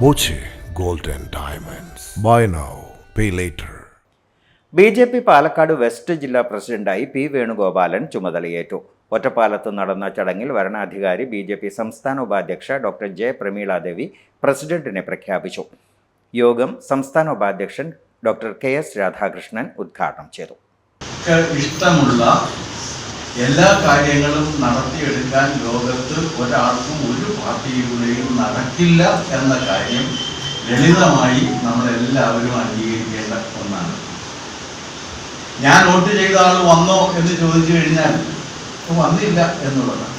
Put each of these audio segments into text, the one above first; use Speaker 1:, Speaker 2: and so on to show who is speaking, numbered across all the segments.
Speaker 1: Boche Gold and Diamonds. Buy now, pay later.
Speaker 2: BJP Palakkad west ജില്ലാ പ്രസിഡന്റായി P Venugopalan ചുമതലയേറ്റു. ഒറ്റപ്പാലത്ത് നടന്ന ചടങ്ങിൽ വരണാധികാരി BJP സംസ്ഥാന ഉപാധ്യക്ഷ ഡോക്ടർ ജെ പ്രമീളാദേവി പ്രസിഡന്റിനെ പ്രഖ്യാപിച്ചു. യോഗം സംസ്ഥാന ഉപാധ്യക്ഷൻ ഡോക്ടർ KS രാധാകൃഷ്ണൻ ഉദ്ഘാടനം ചെയ്തു.
Speaker 3: ഇഷ്ടമുള്ള എല്ലാ കാര്യങ്ങളും നടത്തിയെടുക്കാൻ ലോകത്ത് ഒരാൾക്കും ഒരു പാർട്ടിയിലൂടെയും നടക്കില്ല എന്ന കാര്യം ലളിതമായി നമ്മളെല്ലാവരും അംഗീകരിക്കേണ്ട ഒന്നാണ്. ഞാൻ വോട്ട് ചെയ്ത ആൾ വന്നോ എന്ന് ചോദിച്ചു കഴിഞ്ഞാൽ വന്നില്ല എന്നുള്ളതാണ്.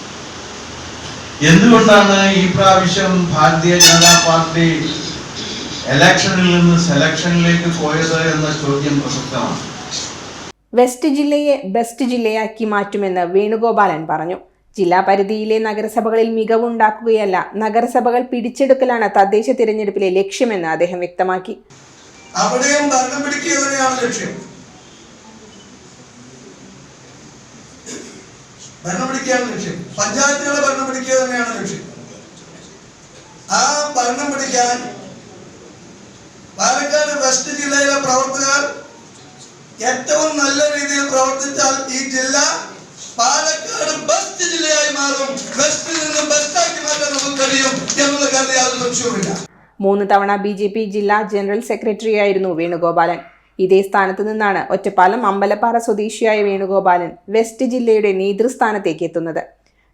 Speaker 3: എന്തുകൊണ്ടാണ് ഈ പ്രാവശ്യം ഭാരതീയ ജനതാ പാർട്ടി ഇലക്ഷനിൽ നിന്ന് സെലക്ഷനിലേക്ക് പോയത് എന്ന ചോദ്യം പ്രസക്തമാണ്.
Speaker 4: വെസ്റ്റ് ജില്ലയെ ബെസ്റ്റ് ജില്ലയാക്കി മാറ്റുമെന്ന് വേണുഗോപാലൻ പറഞ്ഞു. ജില്ലാ പരിധിയിലെ നഗരസഭകളിൽ മികവുണ്ടാക്കുകയല്ല, നഗരസഭകൾ പിടിച്ചെടുക്കലാണ് തദ്ദേശ തിരഞ്ഞെടുപ്പിലെ ലക്ഷ്യമെന്ന് അദ്ദേഹം വ്യക്തമാക്കി.
Speaker 5: അവിടെയും ഭരണം പിടിക്കുക തന്നെയാണ് ലക്ഷ്യം. ഭരണം പിടിക്കുകയാണ് ലക്ഷ്യം. പഞ്ചായത്തുകളെ ഭരണം പിടിക്കുക തന്നെയാണ് ലക്ഷ്യം. ആ ഭരണം പിടിക്കാൻ പാലക്കാട് വെസ്റ്റ് ജില്ലയിലെ പ്രവർത്തകർ ഏറ്റവും നല്ല രീതിയിൽ പ്രവർത്തിച്ചാൽ ഈ ജില്ല പാലക്കാട് ബെസ്റ്റ് ജില്ലയായി മാറും. ബെസ്റ്റിൽ നിന്ന് ബെസ്റ്റാക്കി മാറ്റാൻ നമുക്ക് കഴിയും എന്നുള്ള കാര്യം യാതൊരു സംശയവുമില്ല.
Speaker 4: 3 തവണ BJP ജില്ലാ ജനറൽ സെക്രട്ടറിയായിരുന്നു വേണുഗോപാലൻ. ഇതേ സ്ഥാനത്ത് നിന്നാണ് ഒറ്റപ്പാലം അമ്പലപ്പാറ സ്വദേശിയായ വേണുഗോപാലൻ വെസ്റ്റ് ജില്ലയുടെ നേതൃസ്ഥാനത്തേക്ക് എത്തുന്നത്.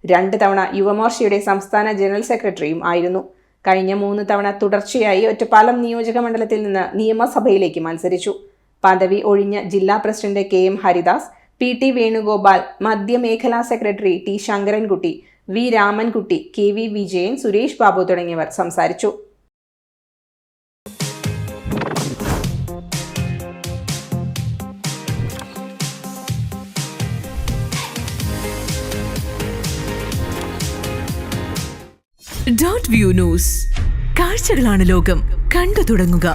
Speaker 4: 2 തവണ യുവമോർച്ചയുടെ സംസ്ഥാന ജനറൽ സെക്രട്ടറിയും ആയിരുന്നു. കഴിഞ്ഞ 3 തവണ തുടർച്ചയായി ഒറ്റപ്പാലം നിയോജക മണ്ഡലത്തിൽ നിന്ന് നിയമസഭയിലേക്ക് മത്സരിച്ചു. പദവി ഒഴിഞ്ഞ ജില്ലാ president KM Haridas, PT Venugopal, മധ്യമേഖലാ secretary T Sankarankutty, V Ramankutty, KV Vijayan, Suresh Babu തുടങ്ങിയവർ സംസാരിച്ചു.
Speaker 6: .view ന്യൂസ്, കാഴ്ചകളാണ് ലോകം, കണ്ടു തുടങ്ങുക.